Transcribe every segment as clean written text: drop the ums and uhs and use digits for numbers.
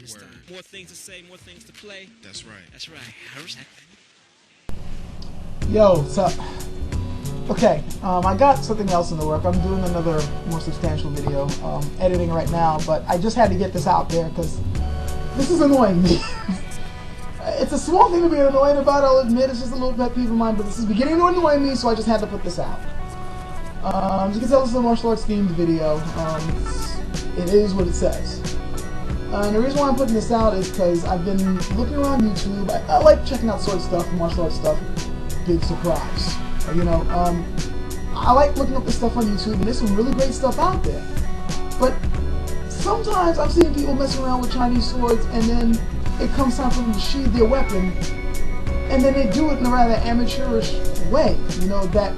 this time. More things to say, more things to play. That's right. That's right. Yo, so okay, I got something else in the work. I'm doing another more substantial video, editing right now, but I just had to get this out there because this is annoying me. It's a small thing to be annoyed about, I'll admit. It's just a little pet peeve of mine, but this is beginning to annoy me, so I just had to put this out. As you can tell, this is a martial arts themed video. It is what it says. And the reason why I'm putting this out is because I've been looking around YouTube. I like checking out sword stuff, martial arts stuff. Big surprise. You know, I like looking up this stuff on YouTube, and there's some really great stuff out there. But sometimes I'm seeing people messing around with Chinese swords, and then it comes time for them to sheathe their weapon, and then they do it in a rather amateurish way, you know, that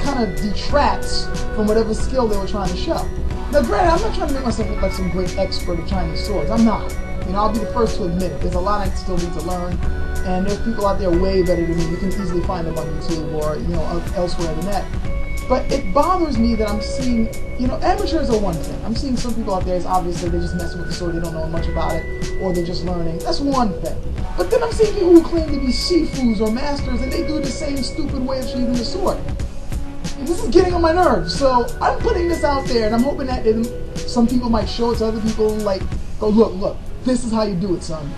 kind of detracts from whatever skill they were trying to show. Now granted, I'm not trying to make myself look like some great expert of Chinese swords. I'm not. You know, I'll be the first to admit it. There's a lot I still need to learn, and there's people out there way better than me. You can easily find them on YouTube or, you know, elsewhere on the net. But it bothers me that I'm seeing, you know, amateurs are one thing. I'm seeing some people out there, it's obviously they're just messing with the sword, they don't know much about it, or they're just learning. That's one thing. But then I'm seeing people who claim to be shifus or masters, and they do the same stupid way of sheathing the sword. And this is getting on my nerves, so I'm putting this out there, and I'm hoping that some people might show it to other people, and like, go, look, this is how you do it, son.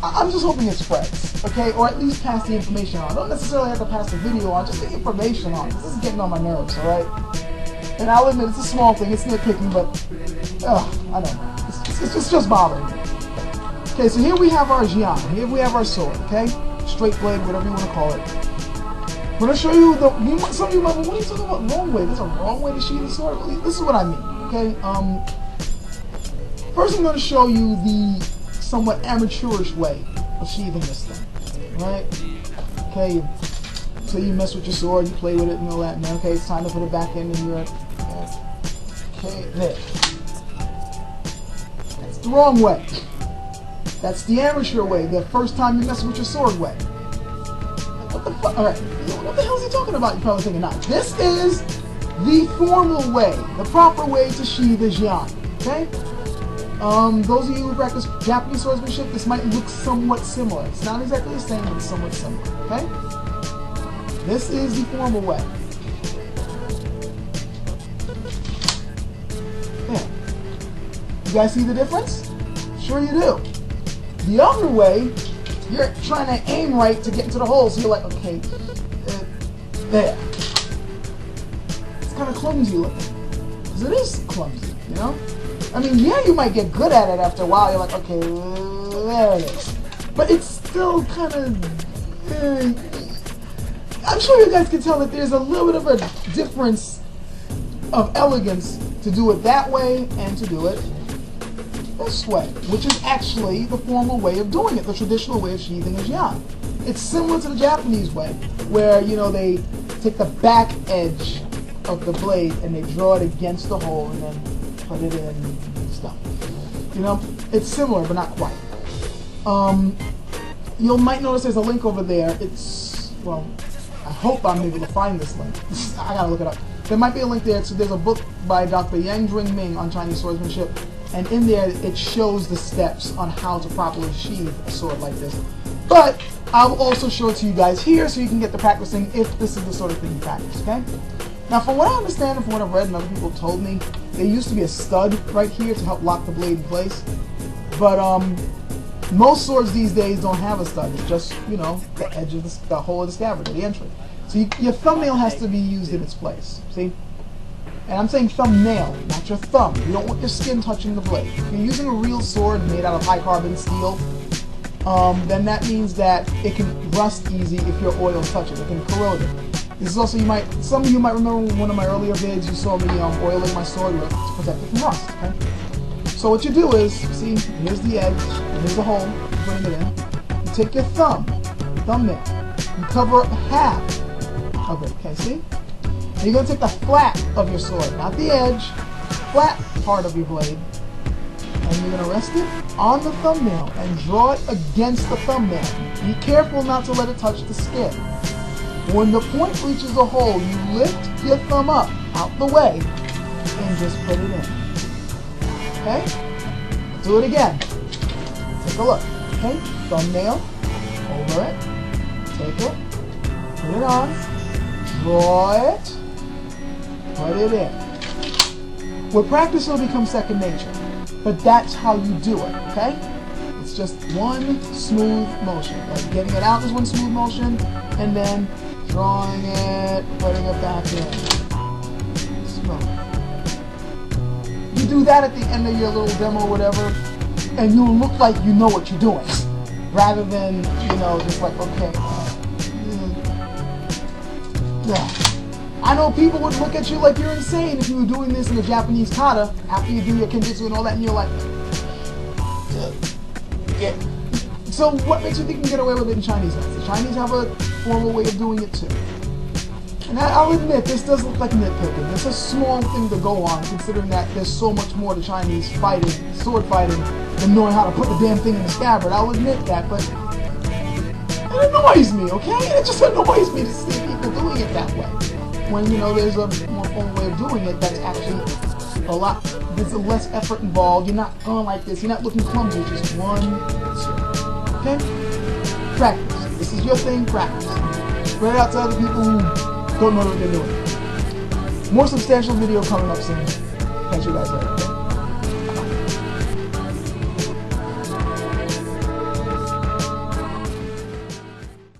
I'm just hoping it spreads, okay? Or at least pass the information on. I don't necessarily have to pass the video on, just the information on. This is getting on my nerves, alright? And I'll admit, it's a small thing, it's nitpicking, but, I don't know. It's just bothering me. Okay, so here we have our Jian. Here we have our sword, okay? Straight blade, whatever you want to call it. I'm going to show you some of you might be, what are you talking about wrong way? There's a wrong way to sheath the sword? Well, this is what I mean, okay? First I'm going to show you the somewhat amateurish way of sheathing this thing, right? Okay, so you mess with your sword, you play with it and all that, and then, okay, it's time to put it back in your, okay, there. That's the wrong way. That's the amateur way, the first time you mess with your sword way. What the fuck? Alright, what the hell is he talking about? You're probably thinking, nah, this is the formal way, the proper way to sheath a Jian, okay? Those of you who practice Japanese swordsmanship, this might look somewhat similar. It's not exactly the same, but it's somewhat similar, okay? This is the formal way. There. You guys see the difference? Sure you do. The other way, you're trying to aim right to get into the hole, so you're like, okay, there. It's kind of clumsy looking. Because it is clumsy, you know? I mean, yeah, you might get good at it after a while. You're like, okay, there it is. But it's still kind of... I'm sure you guys can tell that there's a little bit of a difference of elegance to do it that way and to do it this way, which is actually the formal way of doing it, the traditional way of sheathing a Jian. It's similar to the Japanese way, where, you know, they take the back edge of the blade and they draw it against the hole and then put it in and stuff. You know, it's similar, but not quite. You might notice there's a link over there. It's, well, I hope I'm able to find this link. I gotta look it up. There might be a link there. So there's a book by Dr. Yang Jwing Ming on Chinese swordsmanship, and in there it shows the steps on how to properly sheath a sword like this. But I'll also show it to you guys here so you can get to practicing if this is the sort of thing you practice, okay? Now, from what I understand and from what I've read and other people told me, there used to be a stud right here to help lock the blade in place. But most swords these days don't have a stud. It's just, you know, the edge of the hole of the scabbard, or the entry. So your thumbnail has to be used in its place, see? And I'm saying thumbnail, not your thumb. You don't want your skin touching the blade. If you're using a real sword made out of high carbon steel, then that means that it can rust easy if your oils touch it. It can corrode it. This is also, some of you might remember one of my earlier vids, you saw me oiling my sword to protect it from rust, okay? So what you do is, see, here's the edge, here's the hole, you're putting it in. You take your thumbnail, you cover up half of it, okay, see? And you're going to take the flat of your sword, not the edge, flat part of your blade, and you're going to rest it on the thumbnail and draw it against the thumbnail. Be careful not to let it touch the skin. When the point reaches the hole, you lift your thumb up, out the way, and just put it in. Okay? do it again. Take a look. Okay, thumbnail, over it, take it, put it on, draw it, put it in. With practice, it'll become second nature, but that's how you do it, okay? It's just one smooth motion. Like getting it out is one smooth motion, and then drawing it, putting it back in. Smooth. You do that at the end of your little demo or whatever, and you'll look like you know what you're doing, rather than, you know, just like, okay, yeah. I know people would look at you like you're insane if you were doing this in a Japanese kata after you do your kenjutsu and all that, and you're like, yeah. So what makes you think you can get away with it in Chinese dance? The Chinese have a formal way of doing it too. And I'll admit, this does look like nitpicking. It's a small thing to go on, considering that there's so much more to Chinese fighting, sword fighting, than knowing how to put the damn thing in the scabbard. I'll admit that, but it annoys me, okay? It just annoys me to see people doing it that way. When, you know, there's a more formal way of doing it that's actually there's a less effort involved. You're not going like this. You're not looking clumsy. It's just one, two. Okay? Practice. This is your thing, practice. Spread it out to other people who don't know what they're doing. More substantial video coming up soon. Catch you guys later, okay?